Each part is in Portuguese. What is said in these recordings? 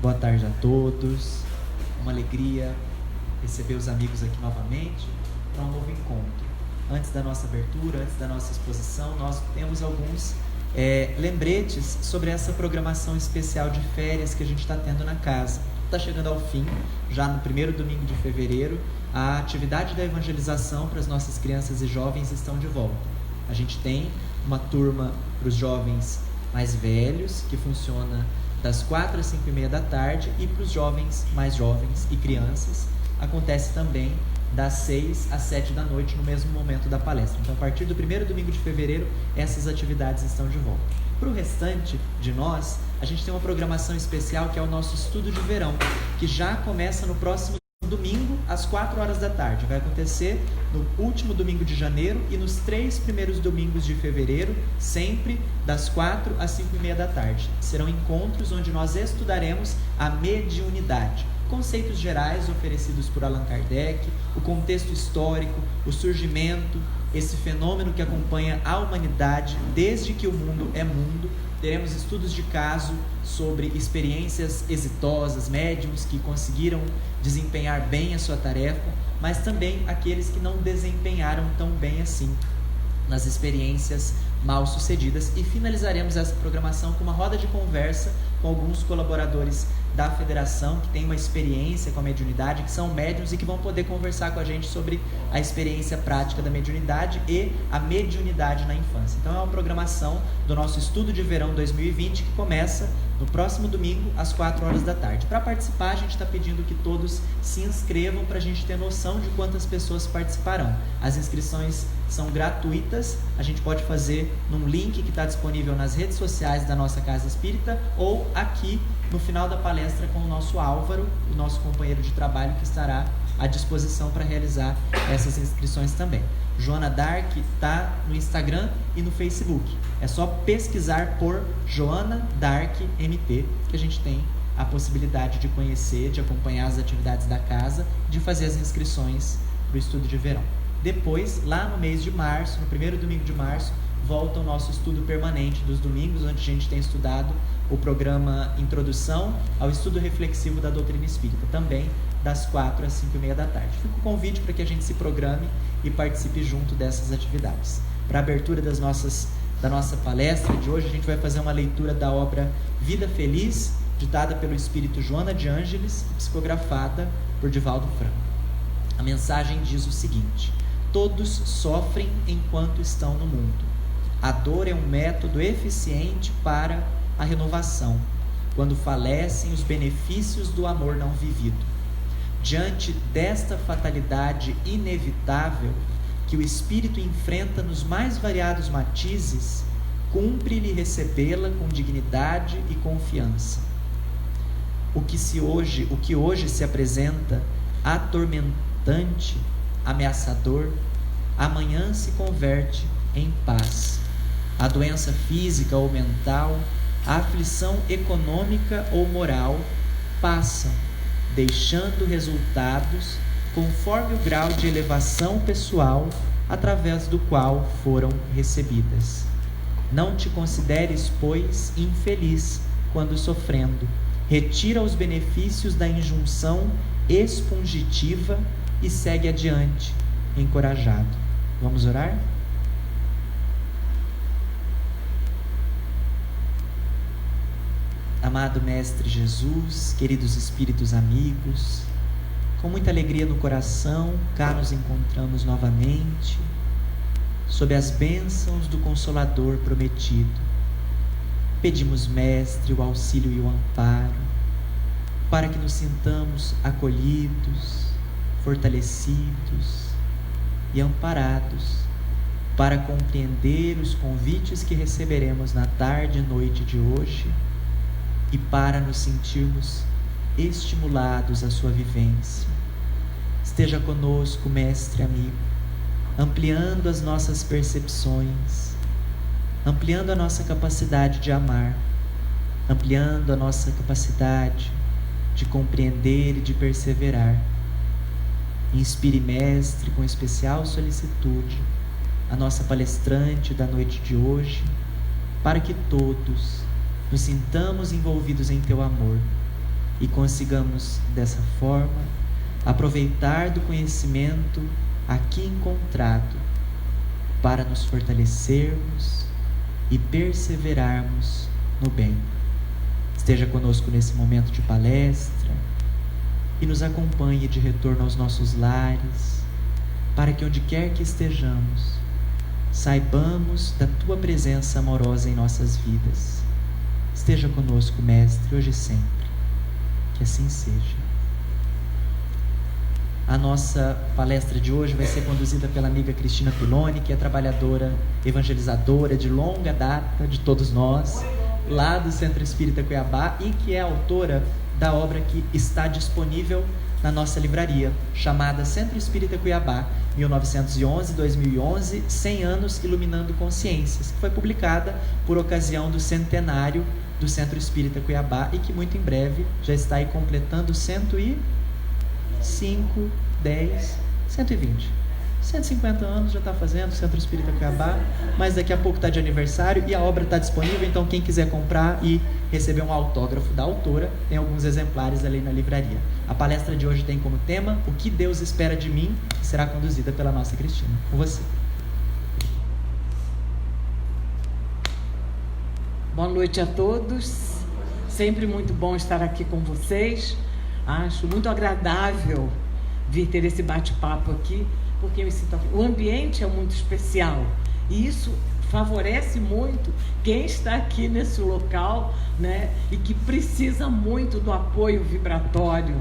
boa tarde a todos. Uma alegria receber os amigos aqui novamente para um novo encontro. Antes da nossa abertura, antes da nossa exposição, nós temos alguns lembretes sobre essa programação especial de férias que a gente está tendo na casa. Está chegando ao fim, já no primeiro domingo de fevereiro, a atividade da evangelização para as nossas crianças e jovens estão de volta. A gente tem uma turma para os jovens mais velhos, que funciona das 4 às 5h30 da tarde, e para os jovens mais jovens e crianças, acontece também das 6 às 7 da noite, no mesmo momento da palestra. Então, a partir do primeiro domingo de fevereiro, essas atividades estão de volta. Para o restante de nós, a gente tem uma programação especial que é o nosso estudo de verão, que já começa no próximo domingo, às 4 horas da tarde. Vai acontecer no último domingo de janeiro e nos 3 primeiros domingos de fevereiro, sempre das 4 às 5h30 da tarde. Serão encontros onde nós estudaremos a mediunidade, conceitos gerais oferecidos por Allan Kardec, o contexto histórico, o surgimento, esse fenômeno que acompanha a humanidade desde que o mundo é mundo. Teremos estudos de caso sobre experiências exitosas, médiums que conseguiram desempenhar bem a sua tarefa, mas também aqueles que não desempenharam tão bem assim nas experiências mal sucedidas. E finalizaremos essa programação com uma roda de conversa com alguns colaboradores da federação que têm uma experiência com a mediunidade, que são médiuns e que vão poder conversar com a gente sobre a experiência prática da mediunidade e a mediunidade na infância. Então é uma programação do nosso estudo de verão 2020 que começa no próximo domingo às 4 horas da tarde. Para participar, a gente está pedindo que todos se inscrevam para a gente ter noção de quantas pessoas participarão. As inscrições são gratuitas, a gente pode fazer num link que está disponível nas redes sociais da nossa Casa Espírita ou aqui no final da palestra com o nosso Álvaro, o nosso companheiro de trabalho, que estará à disposição para realizar essas inscrições também. Joana Dark está no Instagram e no Facebook. É só pesquisar por Joana Dark MP, que a gente tem a possibilidade de conhecer, de acompanhar as atividades da casa, de fazer as inscrições para o estudo de verão. Depois, lá no mês de março, no primeiro domingo de março, volta o nosso estudo permanente dos domingos, onde a gente tem estudado o programa Introdução ao Estudo Reflexivo da Doutrina Espírita, também das 4 às 5h30 da tarde. Fica o convite para que a gente se programe e participe junto dessas atividades. Para a abertura da nossa palestra de hoje, a gente vai fazer uma leitura da obra Vida Feliz, ditada pelo espírito Joana de Ângeles e psicografada por Divaldo Franco. A mensagem diz o seguinte: todos sofrem enquanto estão no mundo. A dor é um método eficiente para a renovação, quando falecem os benefícios do amor não vivido. Diante desta fatalidade inevitável que o espírito enfrenta nos mais variados matizes, cumpre-lhe recebê-la com dignidade e confiança. O que hoje se apresenta atormentante, ameaçador, amanhã se converte em paz. A doença física ou mental, a aflição econômica ou moral passam, deixando resultados conforme o grau de elevação pessoal através do qual foram recebidas. Não te consideres, pois, infeliz quando sofrendo. Retira os benefícios da injunção expungitiva e segue adiante, encorajado. Vamos orar? Amado Mestre Jesus, queridos espíritos amigos, com muita alegria no coração, cá nos encontramos novamente, sob as bênçãos do Consolador prometido. Pedimos, Mestre, o auxílio e o amparo, para que nos sintamos acolhidos, fortalecidos e amparados, para compreender os convites que receberemos na tarde e noite de hoje, e para nos sentirmos estimulados à sua vivência. Esteja conosco, Mestre amigo, ampliando as nossas percepções, ampliando a nossa capacidade de amar, ampliando a nossa capacidade de compreender e de perseverar. Inspire, Mestre, com especial solicitude, a nossa palestrante da noite de hoje, para que todos nos sintamos envolvidos em Teu amor e consigamos, dessa forma, aproveitar do conhecimento aqui encontrado para nos fortalecermos e perseverarmos no bem. Esteja conosco nesse momento de palestra e nos acompanhe de retorno aos nossos lares, para que onde quer que estejamos, saibamos da Tua presença amorosa em nossas vidas. Esteja conosco, Mestre, hoje e sempre. Que assim seja. A nossa palestra de hoje vai ser conduzida pela amiga Cristina Piloni, que é trabalhadora evangelizadora de longa data de todos nós, lá do Centro Espírita Cuiabá, e que é autora da obra que está disponível na nossa livraria, chamada Centro Espírita Cuiabá, 1911-2011, 100 anos iluminando consciências, que foi publicada por ocasião do centenário do Centro Espírita Cuiabá e que muito em breve já está aí completando 105, 10, 120, 150 anos já está fazendo o Centro Espírita Cuiabá, mas daqui a pouco está de aniversário e a obra está disponível, então quem quiser comprar e receber um autógrafo da autora, tem alguns exemplares ali na livraria. A palestra de hoje tem como tema O que Deus espera de mim, que será conduzida pela nossa Cristina. Com você. Boa noite a todos, sempre muito bom estar aqui com vocês. Acho muito agradável vir ter esse bate-papo aqui, porque eu me sinto... o ambiente é muito especial e isso favorece muito quem está aqui nesse local, né, e que precisa muito do apoio vibratório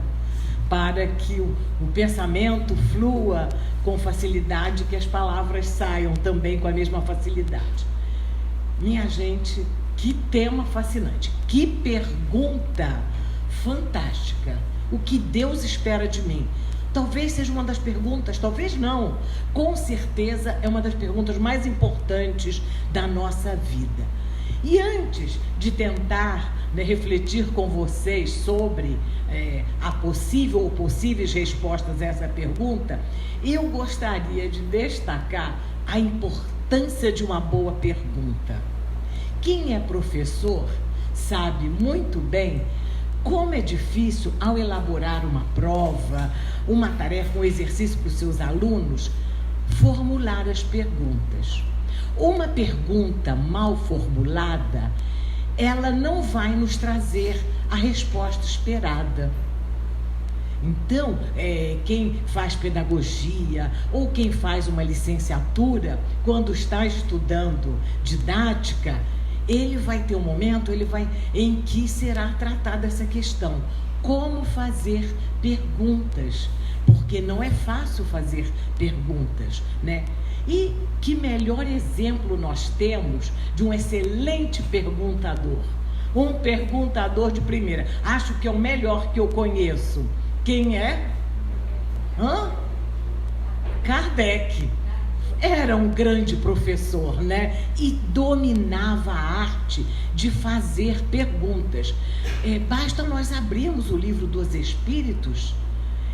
para que o pensamento flua com facilidade, que as palavras saiam também com a mesma facilidade. Minha gente, que tema fascinante, que pergunta fantástica. O que Deus espera de mim? Talvez seja uma das perguntas, talvez não, com certeza é uma das perguntas mais importantes da nossa vida. E antes de tentar, né, refletir com vocês sobre a possível ou possíveis respostas a essa pergunta, eu gostaria de destacar a importância de uma boa pergunta. Quem é professor sabe muito bem como é difícil, ao elaborar uma prova, uma tarefa, um exercício para os seus alunos, formular as perguntas. Uma pergunta mal formulada, ela não vai nos trazer a resposta esperada. Então, quem faz pedagogia ou quem faz uma licenciatura, quando está estudando didática, ele vai ter um momento em que será tratada essa questão. Como fazer perguntas? Porque não é fácil fazer perguntas, né? E que melhor exemplo nós temos de um excelente perguntador. Um perguntador de primeira. Acho que é o melhor que eu conheço. Quem é? Kardec. Era um grande professor, né? E dominava a arte de fazer perguntas. Basta nós abrirmos o Livro dos Espíritos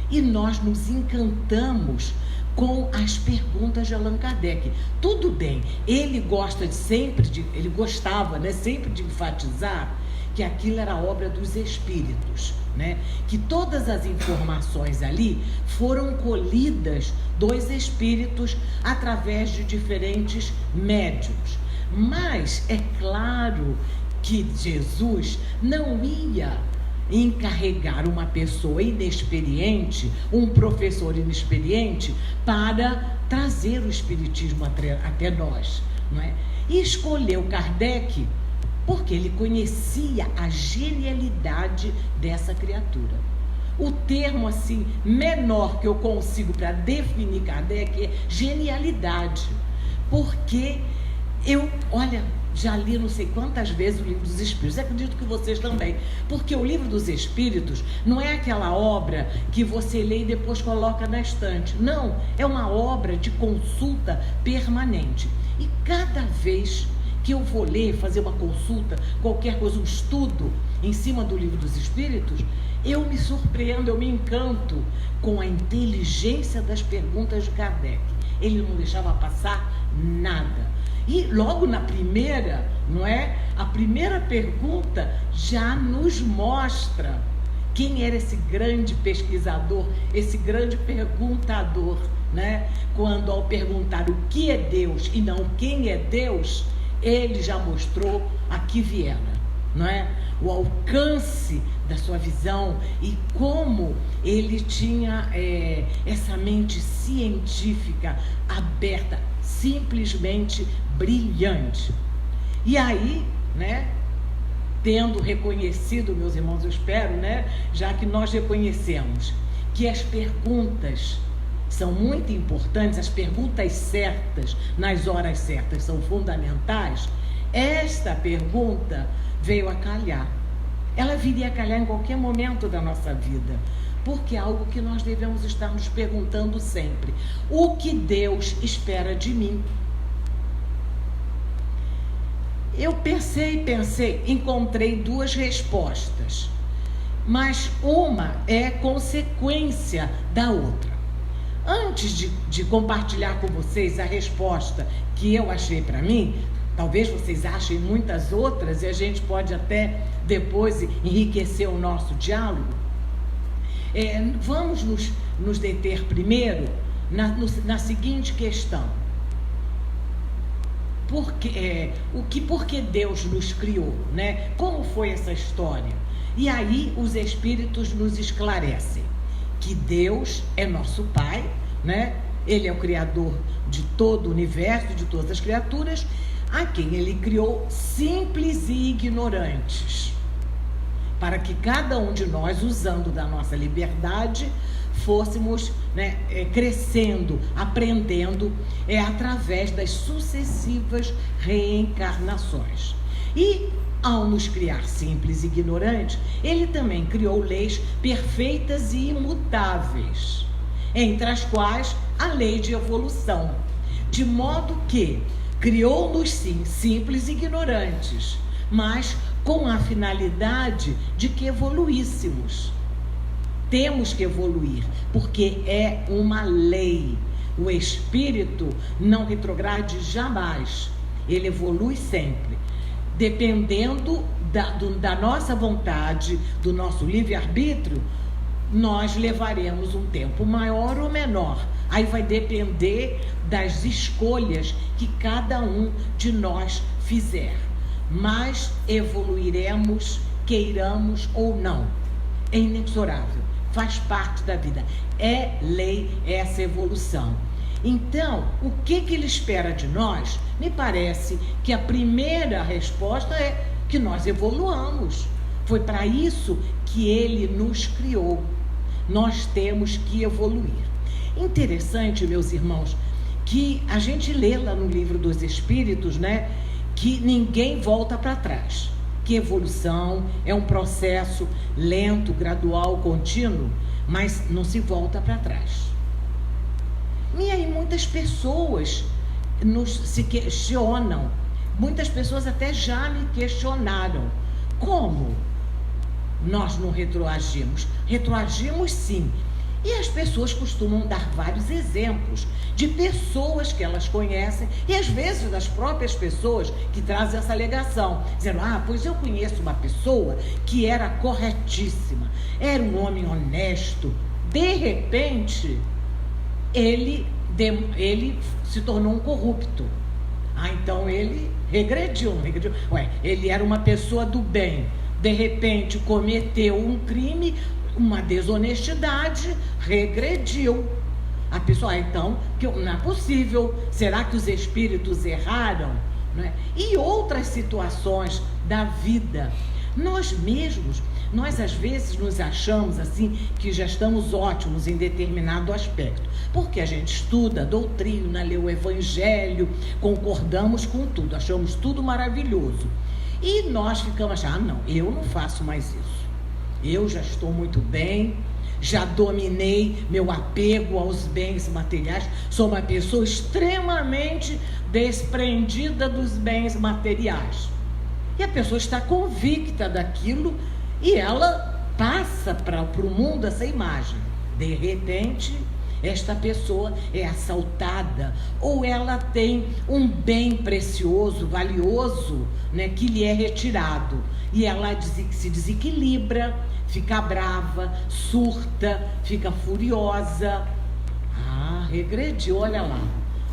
e nós nos encantamos com as perguntas de Allan Kardec. Tudo bem, ele gostava, né, sempre de enfatizar que aquilo era obra dos espíritos, né? Que todas as informações ali foram colhidas dos espíritos através de diferentes médiuns. Mas é claro que Jesus não ia encarregar uma pessoa inexperiente, um professor inexperiente, para trazer o espiritismo até nós, não é? E escolheu Kardec porque ele conhecia a genialidade dessa criatura. O termo assim menor que eu consigo para definir Kardec é genialidade, porque já li não sei quantas vezes o Livro dos Espíritos, eu acredito que vocês também, porque o Livro dos Espíritos não é aquela obra que você lê e depois coloca na estante, não, é uma obra de consulta permanente, e cada vez que eu vou ler, fazer uma consulta, qualquer coisa, um estudo em cima do Livro dos Espíritos, eu me surpreendo, eu me encanto com a inteligência das perguntas de Kardec. Ele não deixava passar nada. E logo na primeira, não é? A primeira pergunta já nos mostra quem era esse grande pesquisador, esse grande perguntador, né? Quando ao perguntar o que é Deus e não quem é Deus, ele já mostrou a que viera, não é? O alcance da sua visão e como ele tinha essa mente científica aberta, simplesmente brilhante. E aí, né, tendo reconhecido, meus irmãos, eu espero, né, já que nós reconhecemos que as perguntas são muito importantes, as perguntas certas, nas horas certas, são fundamentais, esta pergunta veio a calhar. Ela viria a calhar em qualquer momento da nossa vida, porque é algo que nós devemos estar nos perguntando sempre: o que Deus espera de mim? Eu pensei, encontrei duas respostas, mas uma é consequência da outra. Antes de compartilhar com vocês a resposta que eu achei para mim, talvez vocês achem muitas outras e a gente pode até depois enriquecer o nosso diálogo. Vamos nos deter primeiro na seguinte questão: por que Deus nos criou, né? Como foi essa história? E aí os Espíritos nos esclarecem que Deus é nosso Pai, né? Ele é o Criador de todo o universo, de todas as criaturas, a quem Ele criou simples e ignorantes, para que cada um de nós, usando da nossa liberdade, fôssemos, né, crescendo, aprendendo através das sucessivas reencarnações. E ao nos criar simples e ignorantes, Ele também criou leis perfeitas e imutáveis, entre as quais a lei de evolução, de modo que criou-nos sim simples e ignorantes, mas com a finalidade de que evoluíssemos. Temos que evoluir, porque é uma lei. O espírito não retrograde jamais, ele evolui sempre. Dependendo da nossa vontade, do nosso livre-arbítrio, nós levaremos um tempo maior ou menor. Aí vai depender das escolhas que cada um de nós fizer. Mas evoluiremos, queiramos ou não. É inexorável, faz parte da vida. É lei essa evolução. Então, o que Ele espera de nós? Me parece que a primeira resposta é que nós evoluamos. Foi para isso que Ele nos criou. Nós temos que evoluir. Interessante, meus irmãos, que a gente lê lá no Livro dos Espíritos, né, que ninguém volta para trás. Que evolução é um processo lento, gradual, contínuo, mas não se volta para trás. E aí muitas pessoas se questionam, muitas pessoas até já me questionaram: como nós não retroagimos? Retroagimos sim. E as pessoas costumam dar vários exemplos de pessoas que elas conhecem e às vezes das próprias pessoas que trazem essa alegação, dizendo: pois eu conheço uma pessoa que era corretíssima, era um homem honesto, de repente ele se tornou um corrupto. Então ele regrediu. Ele era uma pessoa do bem, de repente cometeu um crime, uma desonestidade, regrediu. A pessoa, então, não é possível, será que os espíritos erraram? Não é? E outras situações da vida. Nós mesmos, nós às vezes nos achamos assim, que já estamos ótimos em determinado aspecto, porque a gente estuda a doutrina, lê o evangelho, concordamos com tudo, achamos tudo maravilhoso. E nós ficamos achando: não, eu não faço mais isso. Eu já estou muito bem, já dominei meu apego aos bens materiais, sou uma pessoa extremamente desprendida dos bens materiais. E a pessoa está convicta daquilo e ela passa para o mundo essa imagem. De repente, esta pessoa é assaltada, ou ela tem um bem precioso, valioso, né, que lhe é retirado, e ela se desequilibra, fica brava, surta, fica furiosa. Regrediu, olha lá.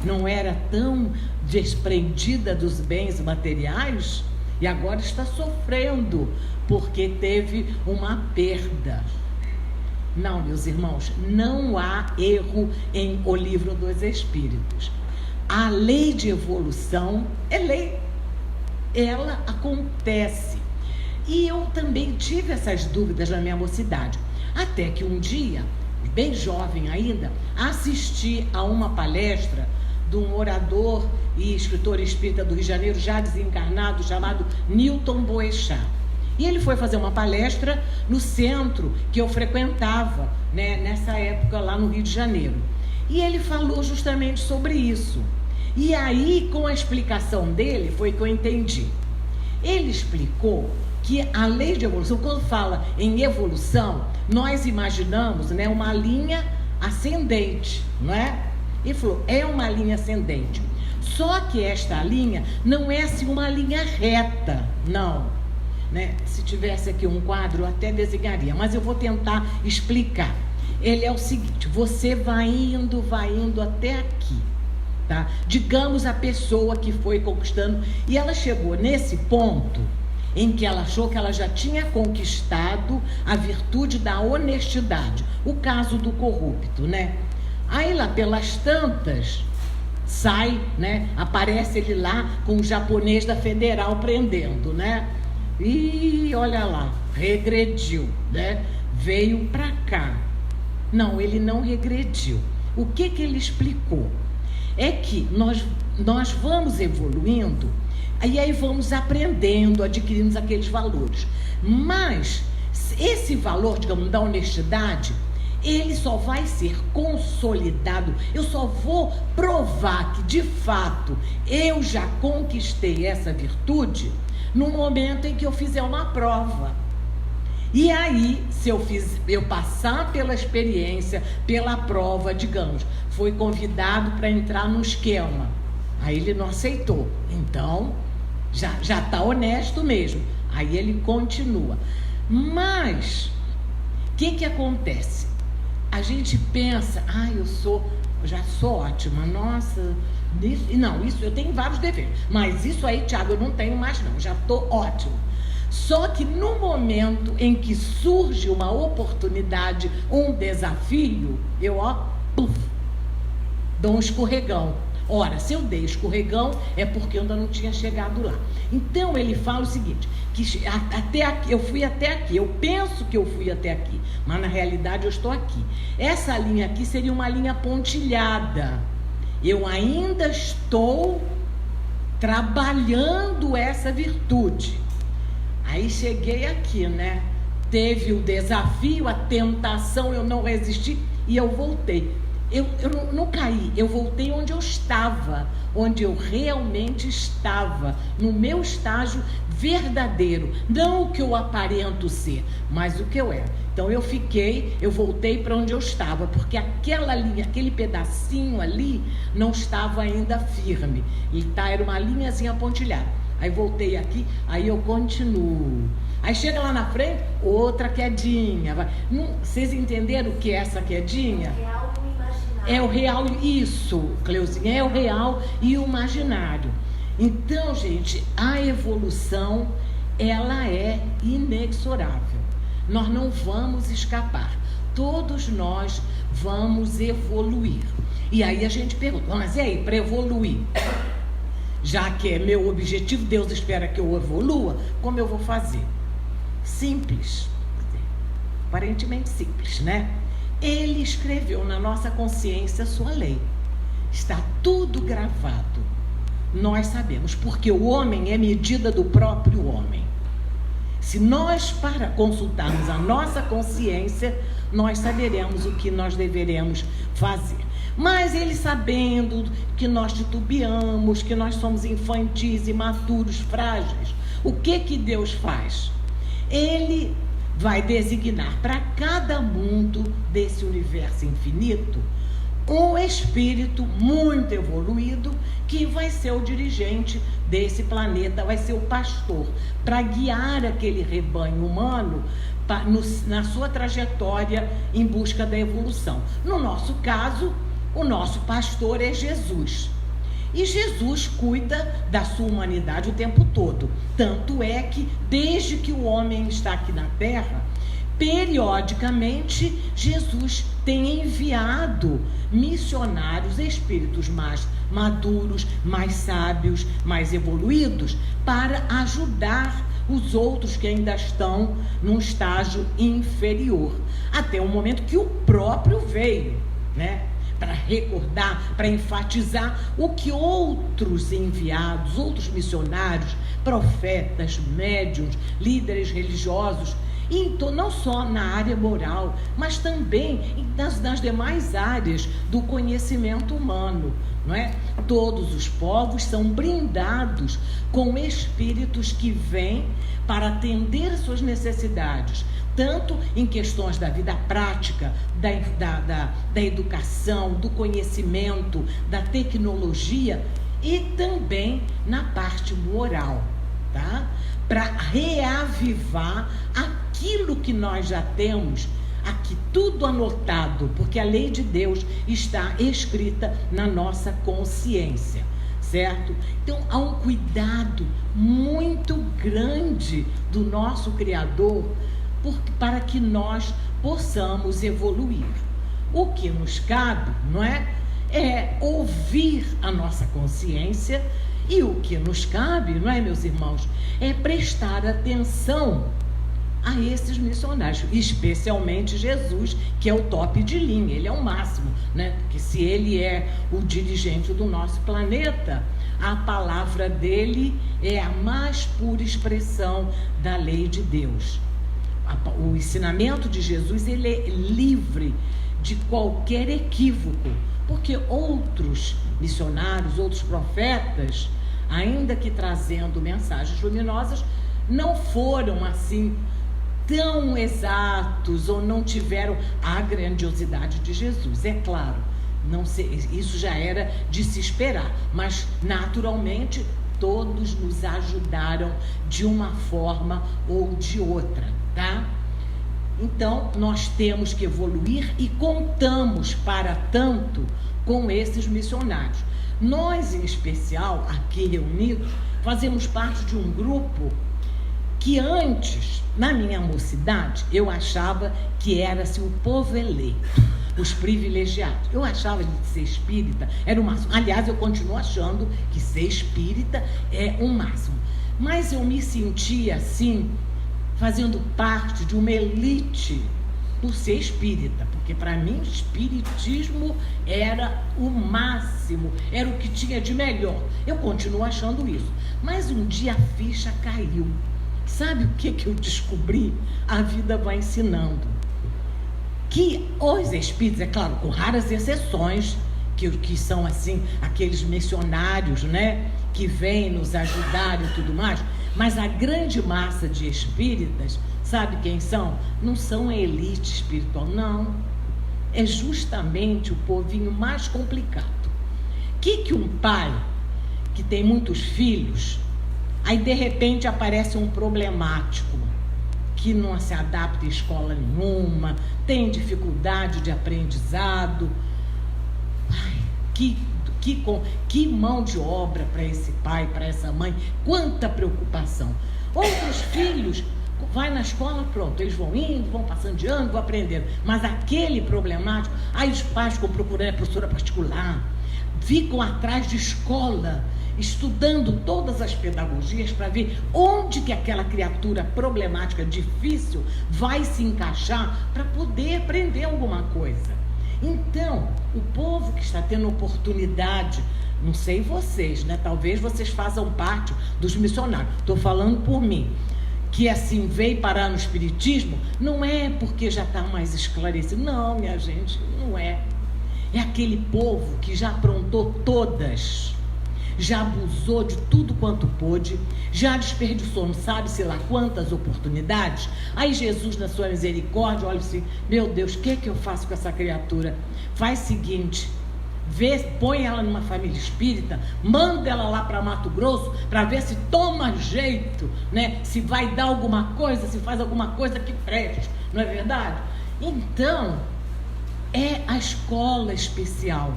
Não era tão desprendida dos bens materiais e agora está sofrendo porque teve uma perda. Não, meus irmãos, não há erro em O Livro dos Espíritos. A lei de evolução é lei. Ela acontece. E eu também tive essas dúvidas na minha mocidade. Até que um dia, bem jovem ainda, assisti a uma palestra de um orador e escritor espírita do Rio de Janeiro, já desencarnado, chamado Newton Boechat. E ele foi fazer uma palestra no centro que eu frequentava, né, nessa época lá no Rio de Janeiro. E ele falou justamente sobre isso. E aí, com a explicação dele, foi que eu entendi. Ele explicou que a lei de evolução, quando fala em evolução, nós imaginamos, né, uma linha ascendente, não é? Ele falou, é uma linha ascendente. Só que esta linha não é assim uma linha reta, não. Né? Se tivesse aqui um quadro, eu até desenharia, mas eu vou tentar explicar. Ele é o seguinte, você vai indo até aqui, tá? Digamos a pessoa que foi conquistando, e ela chegou nesse ponto em que ela achou que ela já tinha conquistado a virtude da honestidade, o caso do corrupto, né? Aí lá pelas tantas sai, né? Aparece ele lá com o japonês da Federal prendendo, né? E olha lá, regrediu, né? Veio para cá. Não, ele não regrediu. O que ele explicou? É que nós vamos evoluindo, e aí vamos aprendendo, adquirimos aqueles valores. Mas esse valor, digamos, da honestidade, ele só vai ser consolidado, eu só vou provar que de fato eu já conquistei essa virtude no momento em que eu fizer uma prova. E aí, se eu passar pela experiência, pela prova, digamos, foi convidado para entrar no esquema, aí ele não aceitou, então já está honesto mesmo, aí ele continua. Mas o que acontece? A gente pensa, já sou ótima, nossa, isso eu tenho vários deveres, mas isso aí, Tiago, eu não tenho mais não, já estou ótimo. Só que no momento em que surge uma oportunidade, um desafio, eu dou um escorregão. Ora, se eu dei escorregão, é porque eu ainda não tinha chegado lá. Então ele fala o seguinte, que até aqui, eu fui até aqui, eu penso que eu fui até aqui, mas na realidade eu estou aqui. Essa linha aqui seria uma linha pontilhada. Eu ainda estou trabalhando essa virtude. Aí cheguei aqui, né? Teve o desafio, a tentação, eu não resisti e eu voltei. Eu não caí, eu voltei onde eu estava, onde eu realmente estava, no meu estágio verdadeiro, não o que eu aparento ser, mas o que eu era. Então eu voltei para onde eu estava, porque aquela linha, aquele pedacinho ali não estava ainda firme, era uma linhazinha pontilhada. Aí voltei aqui, aí eu continuo. Aí chega lá na frente, outra quedinha. Vocês entenderam o que é essa quedinha? É o real, isso, Cleuzinha, é o real e o imaginário. Então, gente, a evolução, ela é inexorável. Nós não vamos escapar. Todos nós vamos evoluir. E aí a gente pergunta, mas e aí, para evoluir? Já que é meu objetivo, Deus espera que eu evolua, como eu vou fazer? Simples. Aparentemente simples, né? Ele escreveu na nossa consciência a sua lei. Está tudo gravado. Nós sabemos, porque o homem é medida do próprio homem. Se nós para consultarmos a nossa consciência, nós saberemos o que nós deveremos fazer. Mas ele, sabendo que nós titubeamos, que nós somos infantis, imaturos, frágeis, o que Deus faz? Ele vai designar para cada mundo desse universo infinito um espírito muito evoluído que vai ser o dirigente desse planeta, vai ser o pastor, para guiar aquele rebanho humano na sua trajetória em busca da evolução. No nosso caso, o nosso pastor é Jesus. E Jesus cuida da sua humanidade o tempo todo. Tanto é que, desde que o homem está aqui na Terra, periodicamente, Jesus tem enviado missionários, espíritos mais maduros, mais sábios, mais evoluídos, para ajudar os outros que ainda estão num estágio inferior. Até o momento que o próprio veio, né? Para recordar, para enfatizar o que outros enviados, outros missionários, profetas, médiuns, líderes religiosos, então, não só na área moral, mas também nas demais áreas do conhecimento humano, não é? Todos os povos são brindados com espíritos que vêm para atender suas necessidades, tanto em questões da vida prática, da educação, do conhecimento, da tecnologia e também na parte moral, tá? Para reavivar aquilo que nós já temos aqui tudo anotado, porque a lei de Deus está escrita na nossa consciência, certo? Então há um cuidado muito grande do nosso Criador para que nós possamos evoluir. O que nos cabe, não é? É ouvir a nossa consciência. E o que nos cabe, não é, meus irmãos, é prestar atenção a esses missionários, especialmente Jesus, que é o top de linha, ele é o máximo, né? Porque se ele é o dirigente do nosso planeta, a palavra dele é a mais pura expressão da lei de Deus. O ensinamento de Jesus, ele é livre de qualquer equívoco, porque outros missionários, outros profetas, ainda que trazendo mensagens luminosas, não foram assim tão exatos ou não tiveram a grandiosidade de Jesus. É claro, não sei, isso já era de se esperar, mas naturalmente todos nos ajudaram de uma forma ou de outra, tá? Então nós temos que evoluir e contamos para tanto com esses missionários. Nós, em especial, aqui reunidos, fazemos parte de um grupo que antes, na minha mocidade, eu achava que era-se o povo eleito, os privilegiados. Eu achava de ser espírita era o máximo. Aliás, eu continuo achando que ser espírita é o máximo. Mas eu me sentia assim, fazendo parte de uma elite por ser espírita, porque para mim espiritismo era o máximo, era o que tinha de melhor. Eu continuo achando isso, mas um dia a ficha caiu. Sabe o que eu descobri? A vida vai ensinando que os espíritos, é claro, com raras exceções, que são assim aqueles missionários, né, que vêm nos ajudar e tudo mais, mas a grande massa de espíritas, sabe quem são? Não são a elite espiritual, não. É justamente o povinho mais complicado. Que um pai que tem muitos filhos, aí de repente aparece um problemático que não se adapta à escola nenhuma, tem dificuldade de aprendizado. Ai, que mão de obra para esse pai, para essa mãe, quanta preocupação. Outros filhos, vai na escola, pronto, eles vão indo, vão passando de ano, vão aprendendo, mas aquele problemático, aí os pais ficam procurando a professora particular, ficam atrás de escola, estudando todas as pedagogias para ver onde que aquela criatura problemática, difícil, vai se encaixar para poder aprender alguma coisa. Então, o povo que está tendo oportunidade, não sei vocês, né? Talvez vocês façam parte dos missionários, estou falando por mim, que assim veio parar no espiritismo, não é porque já está mais esclarecido, não, minha gente, não é. É aquele povo que já aprontou todas, já abusou de tudo quanto pôde, já desperdiçou não sabe-se lá quantas oportunidades. Aí Jesus, na sua misericórdia, olha assim, meu Deus, o que é que eu faço com essa criatura? Faz o seguinte, põe ela numa família espírita, manda ela lá para Mato Grosso, para ver se toma jeito, né? Se vai dar alguma coisa, se faz alguma coisa que preste, não é verdade? Então, é a escola especial,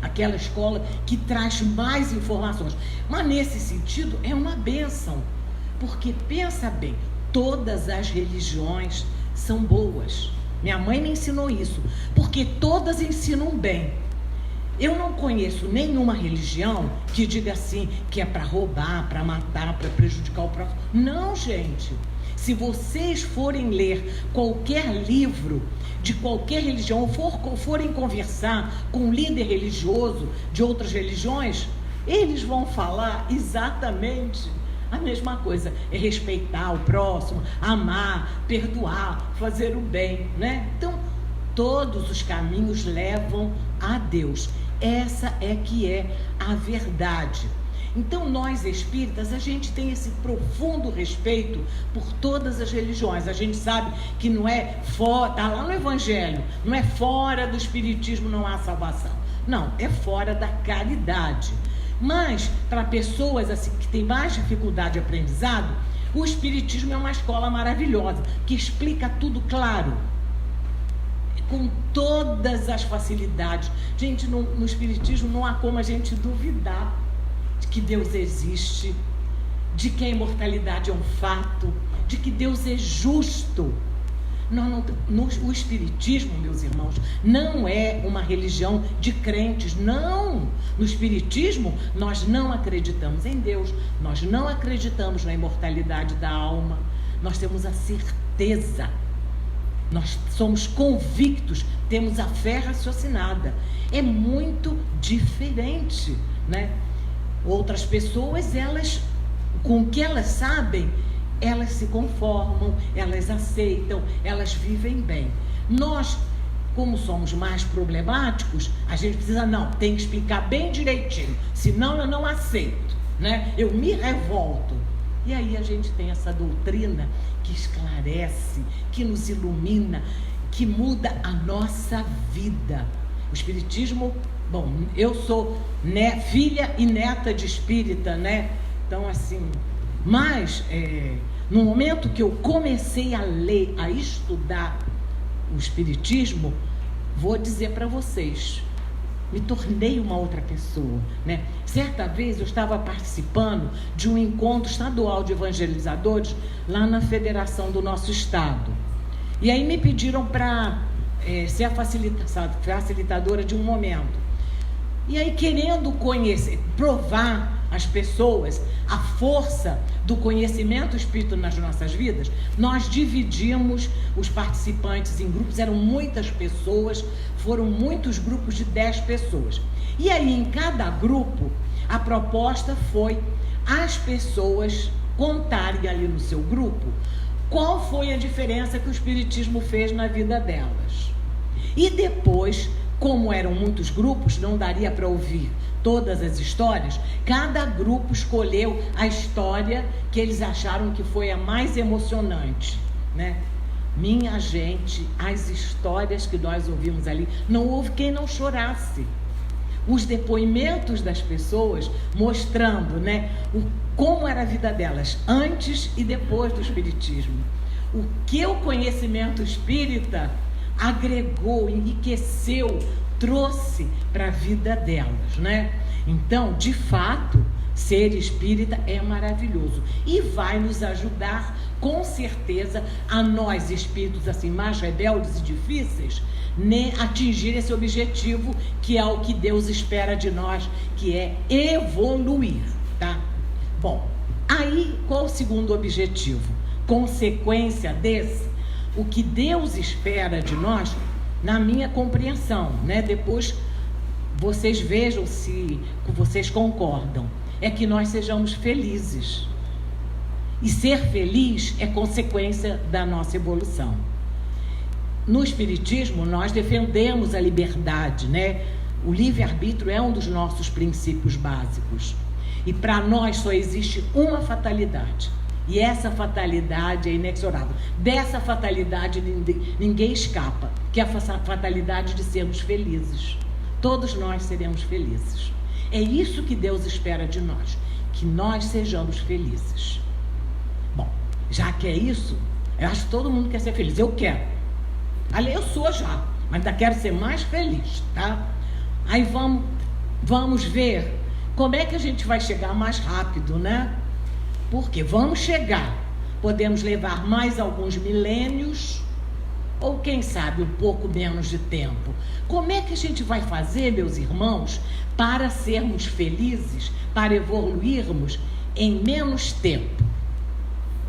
aquela escola que traz mais informações, mas nesse sentido é uma bênção, porque pensa bem, todas as religiões são boas. Minha mãe me ensinou isso, porque todas ensinam bem. Eu não conheço nenhuma religião que diga assim, que é para roubar, para matar, para prejudicar o próximo. Não, gente. Se vocês forem ler qualquer livro de qualquer religião, ou forem conversar com um líder religioso de outras religiões, eles vão falar exatamente a mesma coisa. É respeitar o próximo, amar, perdoar, fazer o bem, né? Então, todos os caminhos levam a Deus. Essa é que é a verdade. Então nós espíritas, a gente tem esse profundo respeito por todas as religiões. A gente sabe que não é fora, está lá no Evangelho, não é fora do espiritismo não há salvação. Não, é fora da caridade. Mas para pessoas assim, que têm mais dificuldade de aprendizado, o espiritismo é uma escola maravilhosa, que explica tudo claro, com todas as facilidades. Gente, no espiritismo não há como a gente duvidar de que Deus existe, de que a imortalidade é um fato, de que Deus é justo. O espiritismo, meus irmãos, não é uma religião de crentes, não. No espiritismo, nós não acreditamos em Deus, nós não acreditamos na imortalidade da alma, nós temos a certeza. Nós somos convictos, temos a fé raciocinada. É muito diferente, né? Outras pessoas, elas, com o que elas sabem, elas se conformam, elas aceitam, elas vivem bem. Nós, como somos mais problemáticos, a gente precisa, tem que explicar bem direitinho, senão eu não aceito, né? Eu me revolto. E aí a gente tem essa doutrina que esclarece, que nos ilumina, que muda a nossa vida. O espiritismo, bom, eu sou filha e neta de espírita, né? Então assim, mas no momento que eu comecei a ler, a estudar o espiritismo, vou dizer para vocês, me tornei uma outra pessoa, né? Certa vez eu estava participando de um encontro estadual de evangelizadores lá na federação do nosso estado. E aí me pediram para ser a facilitadora de um momento. E aí, querendo conhecer, provar às pessoas a força do conhecimento espírita nas nossas vidas, nós dividimos os participantes em grupos, eram muitas pessoas, foram muitos grupos de 10 pessoas. E aí, em cada grupo, a proposta foi as pessoas contarem ali no seu grupo qual foi a diferença que o espiritismo fez na vida delas. E depois, como eram muitos grupos, não daria para ouvir todas as histórias, cada grupo escolheu a história que eles acharam que foi a mais emocionante, né? Minha gente, as histórias que nós ouvimos ali, não houve quem não chorasse. Os depoimentos das pessoas mostrando, né, como era a vida delas antes e depois do espiritismo. O que o conhecimento espírita agregou, enriqueceu, trouxe para a vida delas, né? Então, de fato, ser espírita é maravilhoso e vai nos ajudar, com certeza, a nós, espíritos assim mais rebeldes e difíceis, né, atingir esse objetivo que é o que Deus espera de nós, que é evoluir, tá? Bom, aí qual o segundo objetivo? Consequência desse, o que Deus espera de nós, na minha compreensão, né? Depois vocês vejam se vocês concordam, é que nós sejamos felizes. E ser feliz é consequência da nossa evolução. No espiritismo, nós defendemos a liberdade, né? O livre-arbítrio é um dos nossos princípios básicos. E para nós só existe uma fatalidade. E essa fatalidade é inexorável. Dessa fatalidade ninguém escapa, que é a fatalidade de sermos felizes. Todos nós seremos felizes. É isso que Deus espera de nós, que nós sejamos felizes. Bom, já que é isso, eu acho que todo mundo quer ser feliz. Eu quero. Ali eu sou já, mas ainda quero ser mais feliz, tá? Aí vamos ver como é que a gente vai chegar mais rápido, né? Porque vamos chegar. Podemos levar mais alguns milênios, ou quem sabe um pouco menos de tempo. Como é que a gente vai fazer, meus irmãos, para sermos felizes, para evoluirmos em menos tempo?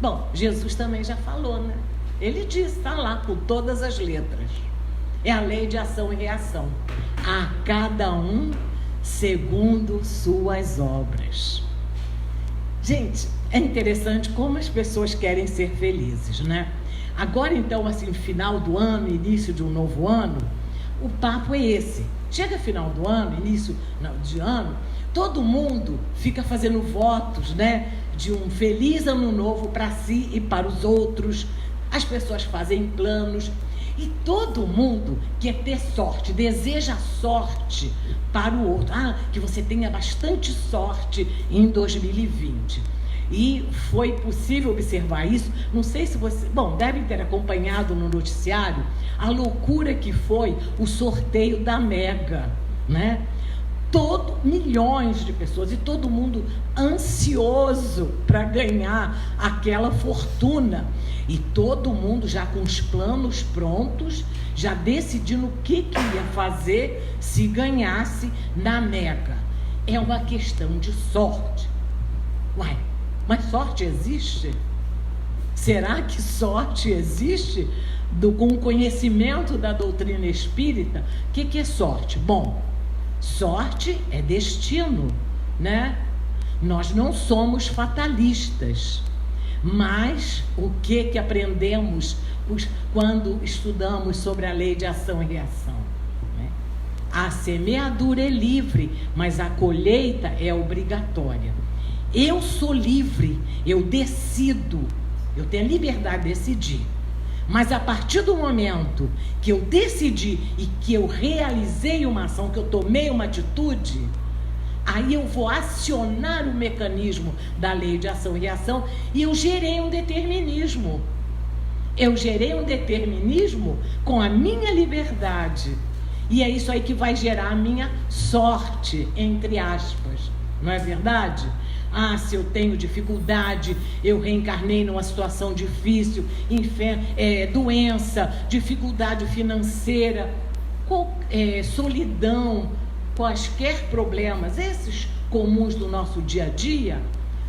Bom, Jesus também já falou, né? Ele disse, está lá com todas as letras. É a lei de ação e reação. A cada um segundo suas obras. Gente, é interessante como as pessoas querem ser felizes, né? Agora, então, assim, final do ano, início de um novo ano, o papo é esse. Chega final do ano, início de ano, todo mundo fica fazendo votos, né? De um feliz ano novo para si e para os outros. As pessoas fazem planos. E todo mundo quer ter sorte, deseja sorte para o outro. Que você tenha bastante sorte em 2020. E foi possível observar isso. Não sei se você... Bom, devem ter acompanhado no noticiário a loucura que foi o sorteio da Mega, né? Milhões de pessoas e todo mundo ansioso para ganhar aquela fortuna. E todo mundo já com os planos prontos, já decidindo o que ia fazer se ganhasse na Mega. É uma questão de sorte. Uai, mas sorte existe? Será que sorte existe? Com o conhecimento da doutrina espírita, o que é sorte? Bom, sorte é destino, né? Nós não somos fatalistas. Mas o que aprendemos quando estudamos sobre a lei de ação e reação? Né? A semeadura é livre, mas a colheita é obrigatória. Eu sou livre, eu decido, eu tenho a liberdade de decidir. Mas a partir do momento que eu decidi e que eu realizei uma ação, que eu tomei uma atitude, aí eu vou acionar o mecanismo da lei de ação e reação e eu gerei um determinismo. Eu gerei um determinismo com a minha liberdade. E é isso aí que vai gerar a minha sorte, entre aspas. Não é verdade? Se eu tenho dificuldade, eu reencarnei numa situação difícil, doença, dificuldade financeira, solidão, quaisquer problemas, esses comuns do nosso dia a dia,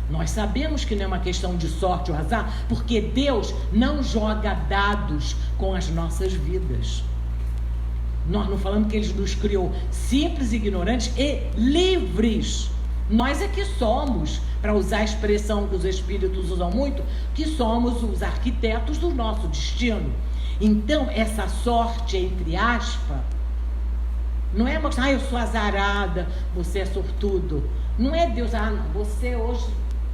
nós sabemos que não é uma questão de sorte ou azar, porque Deus não joga dados com as nossas vidas. Nós não falamos que Ele nos criou simples, ignorantes e livres. Nós é que somos, para usar a expressão que os espíritos usam muito, que somos os arquitetos do nosso destino. Então, essa sorte, entre aspas, não é mostrar, eu sou azarada, você é sortudo. Não é Deus, não, você hoje,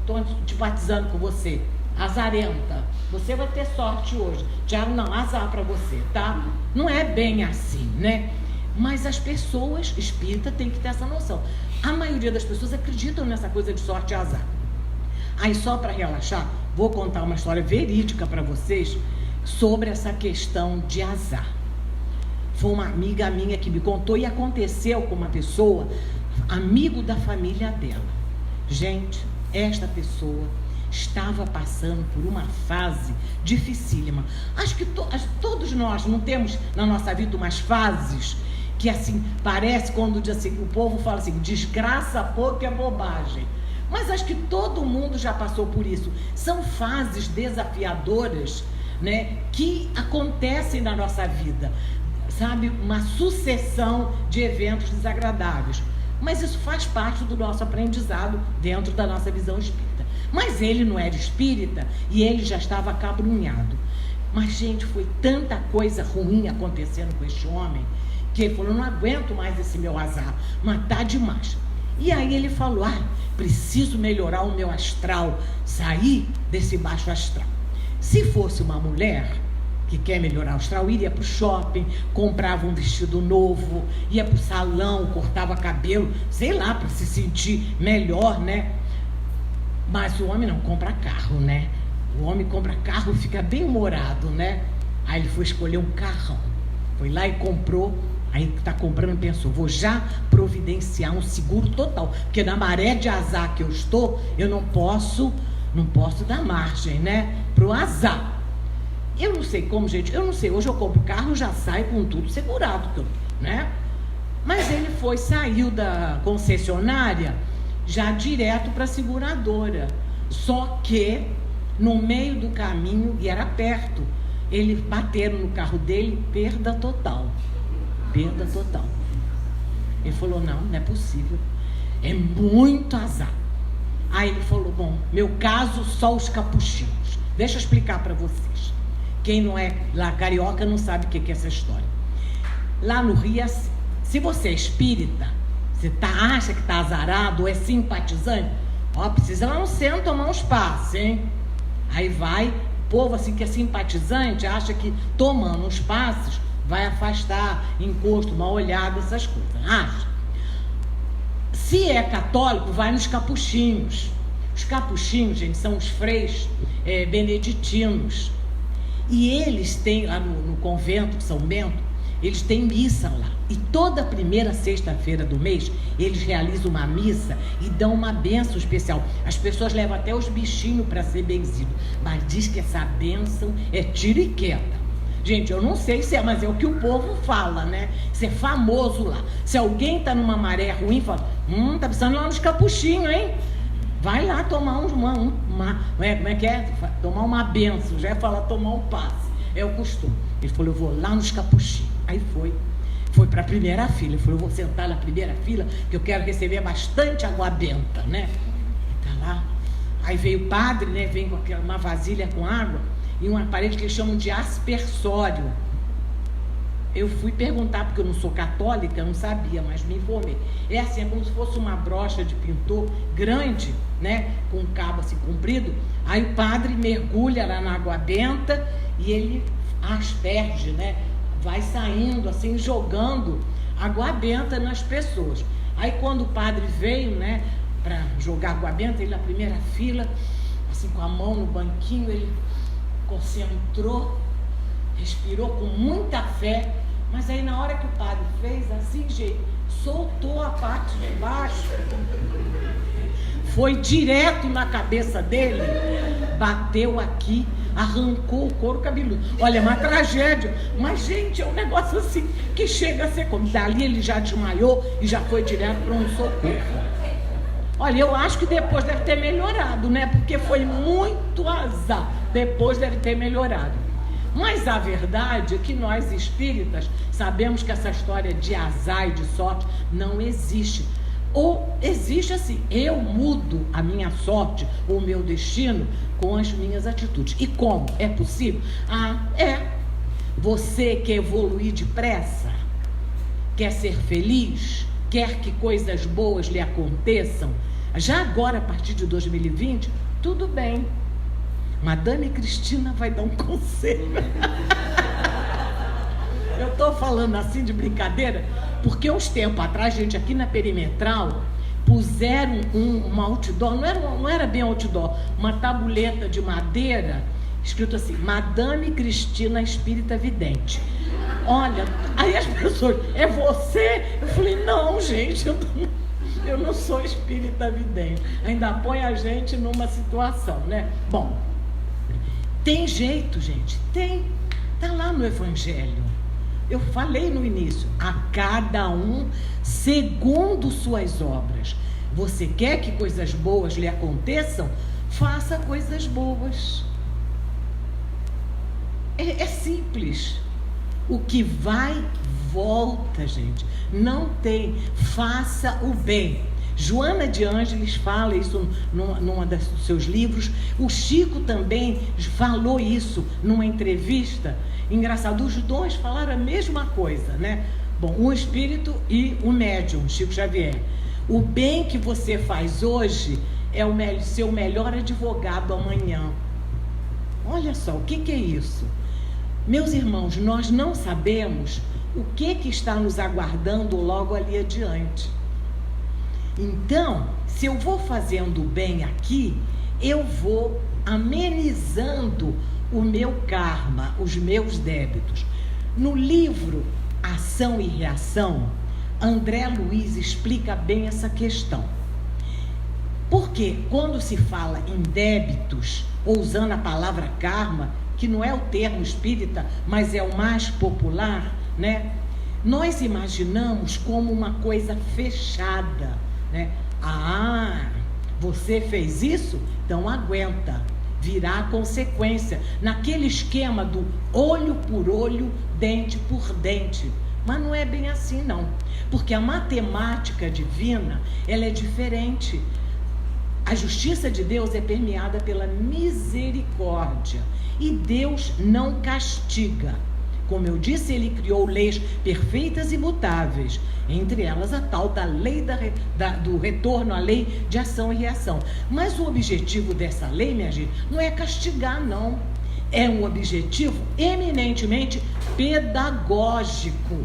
estou te batizando com você, azarenta, você vai ter sorte hoje. Tiago, não, azar para você, tá? Não é bem assim, né? Mas as pessoas espíritas têm que ter essa noção. A maioria das pessoas acreditam nessa coisa de sorte e azar. Aí, só para relaxar, vou contar uma história verídica para vocês sobre essa questão de azar. Foi uma amiga minha que me contou e aconteceu com uma pessoa, amigo da família dela. Gente, esta pessoa estava passando por uma fase dificílima. Acho que todos nós não temos na nossa vida umas fases que assim, parece quando assim, o povo fala assim, desgraça pouco é bobagem. Mas acho que todo mundo já passou por isso. São fases desafiadoras, né, que acontecem na nossa vida. Sabe, uma sucessão de eventos desagradáveis. Mas isso faz parte do nosso aprendizado dentro da nossa visão espírita. Mas ele não era espírita e ele já estava acabrunhado. Mas, gente, foi tanta coisa ruim acontecendo com este homem Porque ele falou, não aguento mais esse meu azar, mas tá demais. E aí ele falou, preciso melhorar o meu astral, sair desse baixo astral. Se fosse uma mulher que quer melhorar o astral, iria para o shopping, comprava um vestido novo, ia para o salão, cortava cabelo, sei lá, para se sentir melhor, né? Mas o homem não compra carro, né? O homem compra carro e fica bem humorado, né? Aí ele foi escolher um carrão, foi lá e comprou. Aí está comprando, pensou, vou já providenciar um seguro total, porque na maré de azar que eu estou, eu não posso dar margem, né, pro azar. Eu não sei como, gente, eu não sei, hoje eu compro carro, já saio com tudo segurado, né? Mas ele saiu da concessionária já direto para a seguradora, só que no meio do caminho, e era perto, eles bateram no carro dele, perda total. Ele falou, não é possível, é muito azar. Aí ele falou, bom, meu caso, só os capuchinhos. Deixa eu explicar para vocês. Quem não é lá carioca não sabe o que é essa história. Lá no Rio, se você é espírita, você acha que está azarado ou é simpatizante, precisa lá no centro tomar uns passos, hein? Aí vai, o povo assim que é simpatizante, acha que tomando uns passos vai afastar encosto, mal olhada, essas coisas. Acha? Se é católico, vai nos capuchinhos. Os capuchinhos, gente, são os freis beneditinos. E eles têm, lá no convento de São Bento, eles têm missa lá. E toda primeira sexta-feira do mês, eles realizam uma missa e dão uma bênção especial. As pessoas levam até os bichinhos para ser benzido. Mas diz que essa bênção é tiro e queda. Gente, eu não sei se é, mas é o que o povo fala, né? Isso é famoso lá. Se alguém tá numa maré ruim, fala, tá precisando ir lá nos capuchinhos, hein? Vai lá tomar como é que é? Tomar uma benção, já é falar tomar um passe. É o costume. Ele falou, eu vou lá nos capuchinhos. Aí foi para a primeira fila. Ele falou, eu vou sentar na primeira fila, que eu quero receber bastante água benta, né? Tá lá. Aí veio o padre, né? Vem com uma vasilha com água e uma parede que eles chamam de aspersório. Eu fui perguntar, porque eu não sou católica, eu não sabia, mas me informei. É assim, é como se fosse uma brocha de pintor grande, né? Com um cabo assim comprido. Aí o padre mergulha lá na água benta e ele asperge, né? Vai saindo assim, jogando água benta nas pessoas. Aí quando o padre veio, né? Para jogar água benta, ele na primeira fila, assim com a mão no banquinho, ele concentrou, respirou com muita fé, mas aí na hora que o padre fez assim, gente, soltou a parte de baixo, foi direto na cabeça dele, bateu aqui, arrancou o couro cabeludo. Olha, é uma tragédia, mas gente, é um negócio assim que chega a ser como, dali ele já desmaiou e já foi direto para um socorro. Olha, eu acho que depois deve ter melhorado, né? Porque foi muito azar. Depois deve ter melhorado. Mas a verdade é que nós espíritas sabemos que essa história de azar e de sorte não existe. Ou existe assim, eu mudo a minha sorte ou o meu destino com as minhas atitudes. E como? É possível? Você quer evoluir depressa? Quer ser feliz? Quer que coisas boas lhe aconteçam? Já agora, a partir de 2020, tudo bem. Madame Cristina vai dar um conselho. Eu estou falando assim de brincadeira, porque uns tempos atrás, gente, aqui na Perimetral, puseram um outdoor, não era bem outdoor, uma tabuleta de madeira, escrito assim, Madame Cristina Espírita Vidente. Olha, aí as pessoas, é você? Eu falei, não, gente, eu não sou espírita vidente. Ainda põe a gente numa situação, né? Bom, tem jeito, gente, tem. Está lá no Evangelho. Eu falei no início, a cada um segundo suas obras. Você quer que coisas boas lhe aconteçam? Faça coisas boas. É simples. O que vai, volta, gente. Não tem. Faça o bem. Joana de Ângeles fala isso num dos seus livros. O Chico também falou isso numa entrevista. Engraçado, os dois falaram a mesma coisa, né? Bom, o espírito e o médium, Chico Xavier. O bem que você faz hoje é o seu melhor advogado amanhã. Olha só, o que é isso? Meus irmãos, nós não sabemos o que está nos aguardando logo ali adiante. Então, se eu vou fazendo o bem aqui, eu vou amenizando o meu karma, os meus débitos. No livro Ação e Reação, André Luiz explica bem essa questão. Porque quando se fala em débitos, ou usando a palavra karma, que não é o termo espírita, mas é o mais popular, né? Nós imaginamos como uma coisa fechada, né? Ah, você fez isso? Então aguenta, virá a consequência, naquele esquema do olho por olho, dente por dente. Mas não é bem assim não, porque a matemática divina, ela é diferente. A justiça de Deus é permeada pela misericórdia, e Deus não castiga. Como eu disse, ele criou leis perfeitas e imutáveis, entre elas a tal da lei do retorno, a lei de ação e reação. Mas o objetivo dessa lei, minha gente, não é castigar, não. É um objetivo eminentemente pedagógico.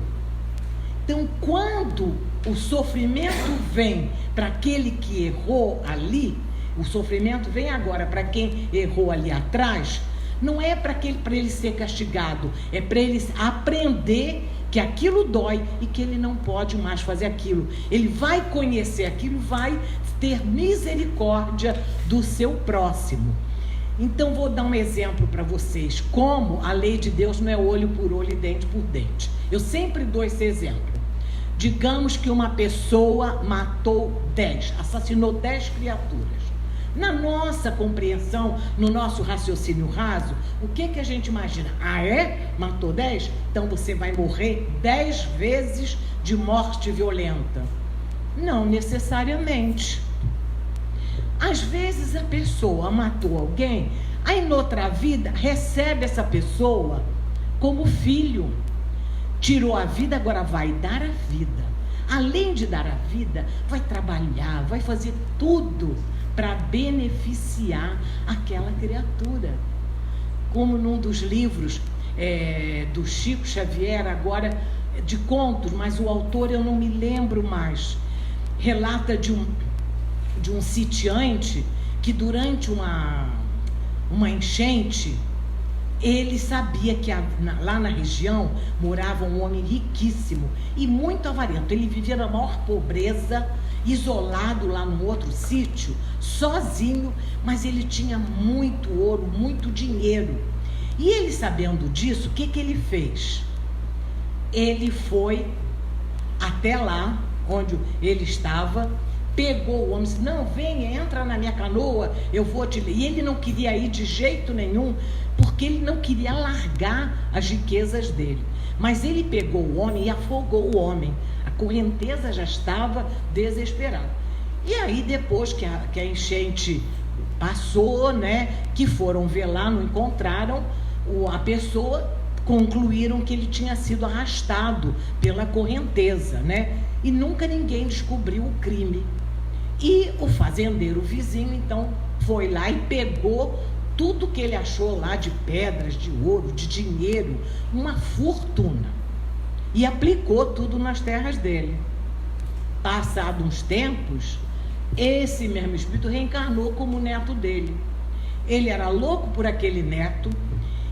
Então, quando o sofrimento vem para aquele que errou ali, o sofrimento vem agora para quem errou ali atrás, não é para ele ser castigado, é para ele aprender que aquilo dói e que ele não pode mais fazer aquilo. Ele vai conhecer aquilo, vai ter misericórdia do seu próximo. Então vou dar um exemplo para vocês, como a lei de Deus não é olho por olho e dente por dente. Eu sempre dou esse exemplo. Digamos que uma pessoa matou 10, assassinou 10 criaturas. Na nossa compreensão, no nosso raciocínio raso, o que a gente imagina? Ah, é? Matou 10? Então você vai morrer 10 vezes de morte violenta. Não necessariamente. Às vezes a pessoa matou alguém, aí noutra vida recebe essa pessoa como filho. Tirou a vida, agora vai dar a vida. Além de dar a vida, vai trabalhar, vai fazer tudo para beneficiar aquela criatura. Como num dos livros do Chico Xavier, agora de contos, mas o autor eu não me lembro mais, relata de um sitiante que durante uma enchente, ele sabia que lá na região morava um homem riquíssimo e muito avarento. Ele vivia na maior pobreza, isolado lá num outro sítio, sozinho, mas ele tinha muito ouro, muito dinheiro. E ele, sabendo disso, o que ele fez? Ele foi até lá onde ele estava, pegou o homem e disse: não, venha, entra na minha canoa, eu vou te... E ele não queria ir de jeito nenhum, porque ele não queria largar as riquezas dele. Mas ele pegou o homem e afogou o homem. A correnteza já estava desesperada. E aí, depois que a enchente passou, né, que foram ver lá, não encontraram a pessoa, concluíram que ele tinha sido arrastado pela correnteza, né? E nunca ninguém descobriu o crime. E o fazendeiro vizinho, então, foi lá e pegou tudo que ele achou lá de pedras, de ouro, de dinheiro, uma fortuna, e aplicou tudo nas terras dele. Passados uns tempos, esse mesmo espírito reencarnou como neto dele. Ele era louco por aquele neto,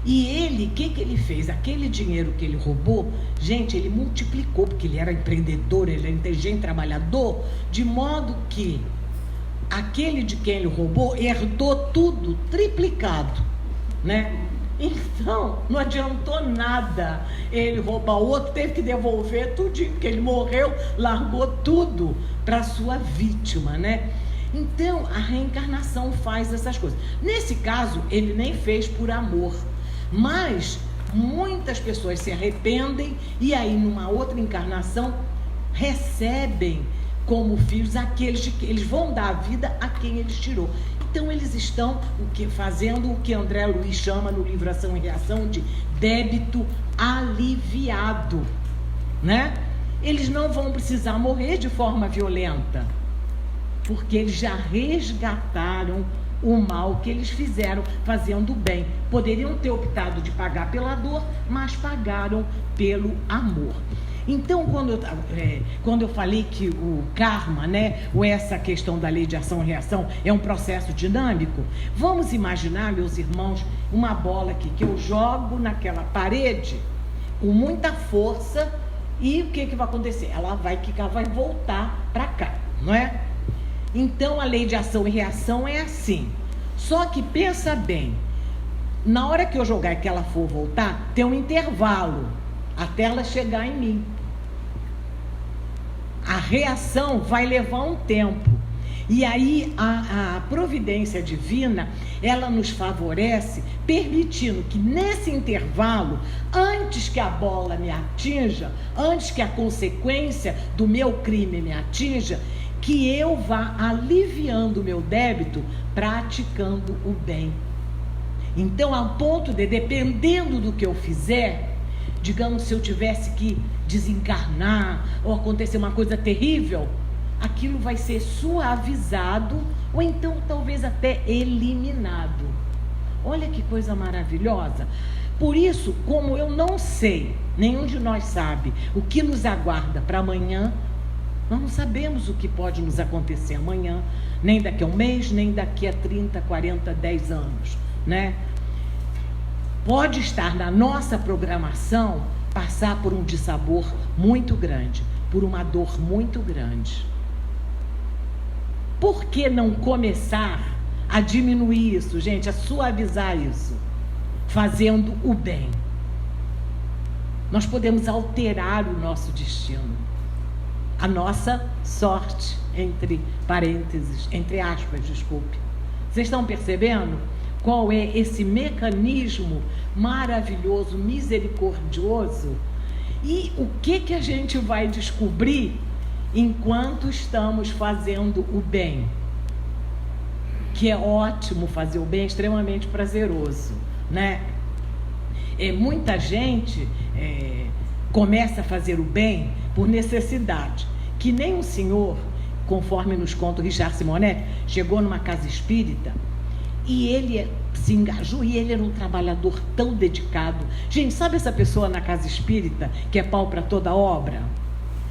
e ele, o que ele fez? Aquele dinheiro que ele roubou, gente, ele multiplicou, porque ele era empreendedor, ele era inteligente, trabalhador, de modo que aquele de quem ele roubou herdou tudo triplicado, né? Então, não adiantou nada ele roubar o outro, teve que devolver tudinho, porque ele morreu, largou tudo para a sua vítima, né? Então, a reencarnação faz essas coisas. Nesse caso, ele nem fez por amor, mas muitas pessoas se arrependem e aí, numa outra encarnação, recebem como filhos aqueles de que eles vão dar a vida a quem eles tirou. Então eles estão fazendo o que André Luiz chama no livro Ação e Reação de débito aliviado, né? eles não vão precisar morrer de forma violenta, porque eles já resgataram o mal que eles fizeram fazendo o bem. Poderiam ter optado de pagar pela dor, mas pagaram pelo amor. Então, quando eu falei que o karma, né, ou essa questão da lei de ação e reação é um processo dinâmico, vamos imaginar, meus irmãos, uma bola aqui que eu jogo naquela parede com muita força, e o que vai acontecer? Ela vai quicar, vai voltar para cá, não é? Então, a lei de ação e reação é assim. Só que pensa bem, na hora que eu jogar e que ela for voltar, tem um intervalo até ela chegar em mim. A reação vai levar um tempo. E aí a providência divina, ela nos favorece, permitindo que nesse intervalo, antes que a bola me atinja, antes que a consequência do meu crime me atinja, que eu vá aliviando o meu débito, praticando o bem. Então, a ponto de, dependendo do que eu fizer, digamos, se eu tivesse que desencarnar ou acontecer uma coisa terrível, aquilo vai ser suavizado ou então talvez até eliminado. Olha que coisa maravilhosa. Por isso, como eu não sei, nenhum de nós sabe o que nos aguarda para amanhã, nós não sabemos o que pode nos acontecer amanhã, nem daqui a um mês, nem daqui a 30, 40, 10 anos, né? Pode estar na nossa programação passar por um dissabor muito grande, por uma dor muito grande. Por que não começar a diminuir isso, gente, a suavizar isso, fazendo o bem? Nós podemos alterar o nosso destino, a nossa sorte, entre parênteses, entre aspas, desculpe. Vocês estão percebendo qual é esse mecanismo maravilhoso, misericordioso? E o que a gente vai descobrir enquanto estamos fazendo o bem? Que é ótimo fazer o bem, é extremamente prazeroso, né? Muita gente começa a fazer o bem por necessidade, que nem um senhor, conforme nos conta o Richard Simonetti, chegou numa casa espírita e ele se engajou, e ele era um trabalhador tão dedicado. Gente, sabe essa pessoa na casa espírita que é pau para toda obra?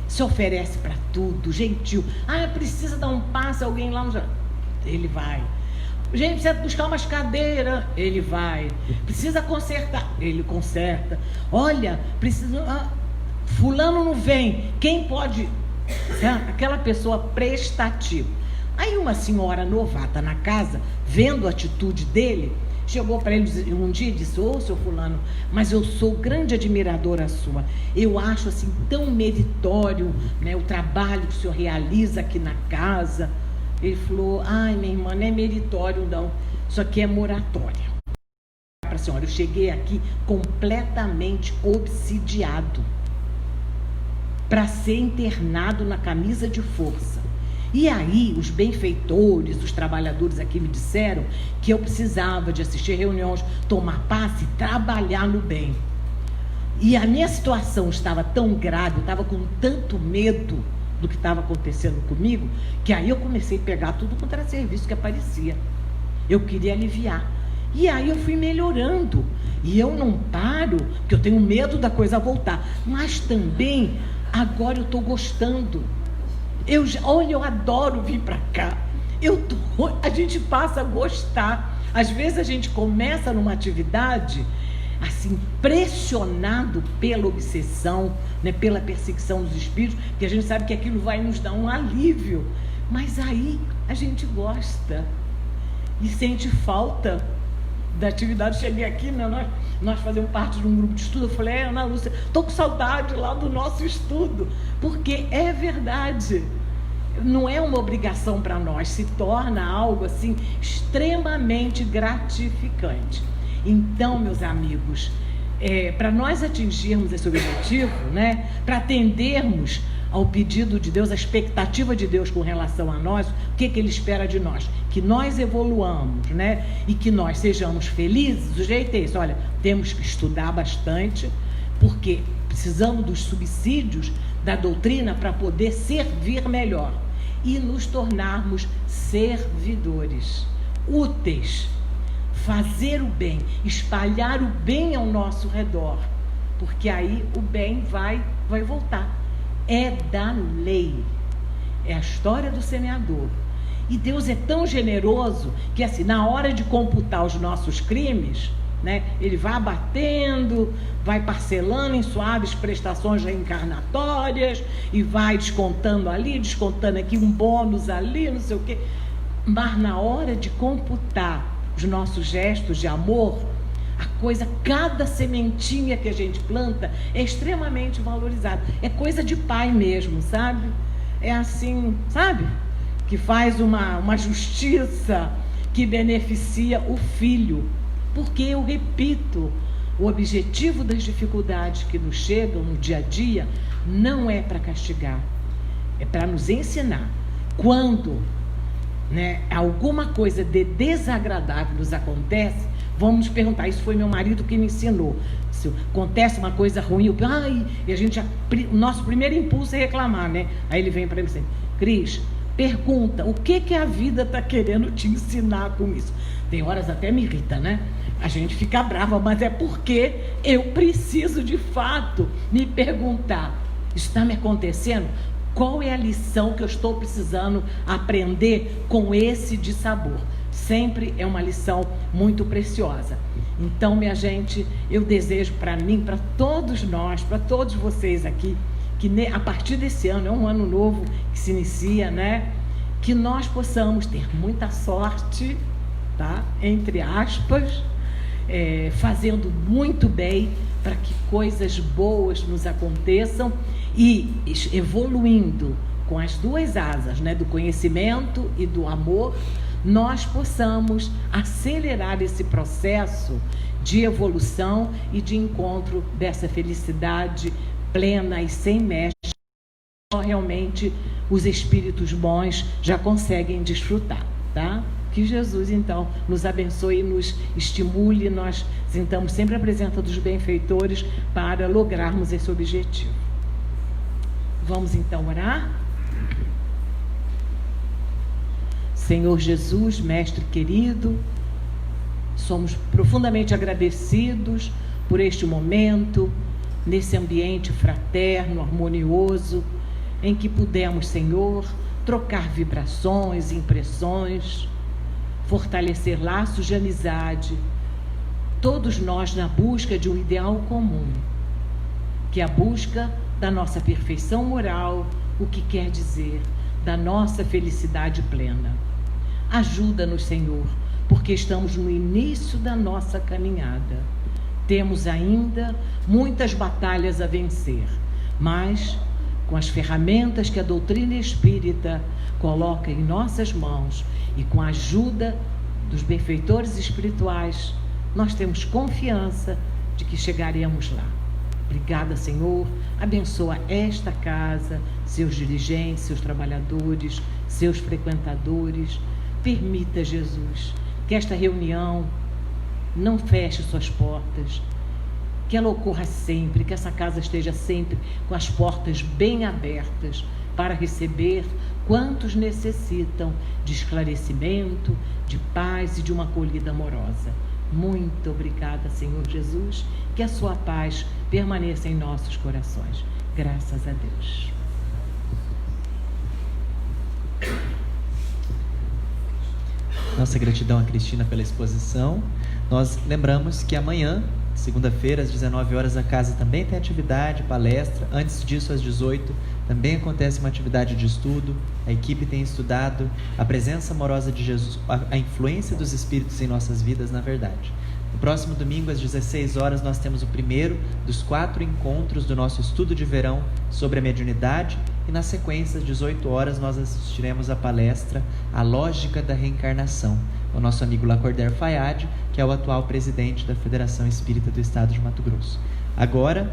Se oferece para tudo, gentil. Precisa dar um passe, alguém lá no... Ele vai. Gente, precisa buscar umas cadeiras, ele vai. Precisa consertar, ele conserta. Olha, precisa... fulano não vem, quem pode... Aquela pessoa prestativa. Aí uma senhora novata na casa, vendo a atitude dele, chegou para ele um dia e disse: seu fulano, mas eu sou grande admiradora sua. Eu acho assim tão meritório, né, o trabalho que o senhor realiza aqui na casa. Ele falou: minha irmã, não é meritório não, isso aqui é moratória. Para a senhora, eu cheguei aqui completamente obsidiado para ser internado na camisa de força. E aí os benfeitores, os trabalhadores aqui me disseram que eu precisava de assistir reuniões, tomar passe e trabalhar no bem. E a minha situação estava tão grave, eu estava com tanto medo do que estava acontecendo comigo, que aí eu comecei a pegar tudo quanto era serviço que aparecia. Eu queria aliviar. E aí eu fui melhorando. E eu não paro, porque eu tenho medo da coisa voltar. Mas também, agora eu estou gostando. Olha, eu adoro vir para cá. A gente passa a gostar. Às vezes a gente começa numa atividade assim, pressionado pela obsessão, né, pela perseguição dos espíritos, que a gente sabe que aquilo vai nos dar um alívio. Mas aí a gente gosta e sente falta da atividade. Cheguei aqui, né, nós fazemos parte de um grupo de estudo. Eu falei: Ana Lúcia, estou com saudade lá do nosso estudo, porque é verdade. Não é uma obrigação para nós, se torna algo assim extremamente gratificante. Então, meus amigos, para nós atingirmos esse objetivo, né, para atendermos ao pedido de Deus, a expectativa de Deus com relação a nós, o que Ele espera de nós? Que nós evoluamos, né, e que nós sejamos felizes. O jeito é esse: olha, temos que estudar bastante, porque precisamos dos subsídios da doutrina para poder servir melhor e nos tornarmos servidores, úteis, fazer o bem, espalhar o bem ao nosso redor, porque aí o bem vai voltar. É da lei, é a história do semeador. E Deus é tão generoso que, assim, na hora de computar os nossos crimes, né, Ele vai abatendo, vai parcelando em suaves prestações reencarnatórias e vai descontando ali, descontando aqui, um bônus ali, não sei o quê. Mas na hora de computar os nossos gestos de amor, a coisa, cada sementinha que a gente planta é extremamente valorizada. É coisa de pai mesmo, sabe? É assim, sabe? Que faz uma justiça que beneficia o filho. Porque, eu repito, o objetivo das dificuldades que nos chegam no dia a dia não é para castigar, é para nos ensinar. Quando, né, alguma coisa de desagradável nos acontece, vamos nos perguntar, isso foi meu marido que me ensinou. Se acontece uma coisa ruim, e a gente, o nosso primeiro impulso é reclamar, né? Aí ele vem para mim assim, Cris, pergunta, o que a vida está querendo te ensinar com isso? Tem horas até me irrita, né? A gente fica brava, mas é porque eu preciso de fato me perguntar, isso está me acontecendo? Qual é a lição que eu estou precisando aprender com esse dissabor? Sempre é uma lição muito preciosa. Então, minha gente, eu desejo para mim, para todos nós, para todos vocês aqui, que a partir desse ano, é um ano novo que se inicia, né? Que nós possamos ter muita sorte, tá? Entre aspas, fazendo muito bem para que coisas boas nos aconteçam e evoluindo com as duas asas, né? Do conhecimento e do amor, nós possamos acelerar esse processo de evolução e de encontro dessa felicidade plena e sem mecha, realmente os espíritos bons já conseguem desfrutar, tá? Que Jesus, então, nos abençoe e nos estimule. Nós sentamos sempre à presença dos benfeitores para lograrmos esse objetivo. Vamos, então, orar? Senhor Jesus, Mestre querido, somos profundamente agradecidos por este momento, nesse ambiente fraterno, harmonioso, em que pudemos, Senhor, trocar vibrações, impressões, fortalecer laços de amizade, todos nós na busca de um ideal comum, que é a busca da nossa perfeição moral, o que quer dizer da nossa felicidade plena. Ajuda-nos, Senhor, porque estamos no início da nossa caminhada. Temos ainda muitas batalhas a vencer, mas com as ferramentas que a doutrina espírita coloca em nossas mãos e com a ajuda dos benfeitores espirituais, nós temos confiança de que chegaremos lá. Obrigada, Senhor. Abençoa esta casa, seus dirigentes, seus trabalhadores, seus frequentadores. Permita, Jesus, que esta reunião não feche suas portas, que ela ocorra sempre, que essa casa esteja sempre com as portas bem abertas para receber quantos necessitam de esclarecimento, de paz e de uma acolhida amorosa. Muito obrigada, Senhor Jesus, que a sua paz permaneça em nossos corações. Graças a Deus. Nossa gratidão a Cristina pela exposição. Nós lembramos que amanhã, segunda-feira, às 19 horas, a casa também tem atividade, palestra. Antes disso, às 18, também acontece uma atividade de estudo. A equipe tem estudado a presença amorosa de Jesus, a influência dos Espíritos em nossas vidas, na verdade. No próximo domingo, às 16 horas, nós temos o primeiro dos 4 encontros do nosso estudo de verão sobre a mediunidade. E na sequência, às 18 horas, nós assistiremos a palestra A Lógica da Reencarnação, o nosso amigo Lacordaire Fayad, que é o atual presidente da Federação Espírita do Estado de Mato Grosso. Agora,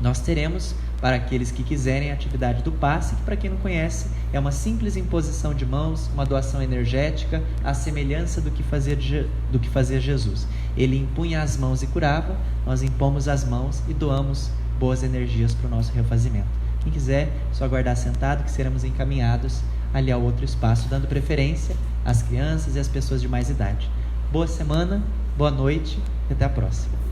nós teremos, para aqueles que quiserem, a atividade do passe, que para quem não conhece, é uma simples imposição de mãos, uma doação energética, à semelhança do que fazia Jesus. Ele impunha as mãos e curava, nós impomos as mãos e doamos boas energias para o nosso refazimento. Quem quiser, só aguardar sentado que seremos encaminhados ali ao outro espaço, dando preferência às crianças e às pessoas de mais idade. Boa semana, boa noite e até a próxima.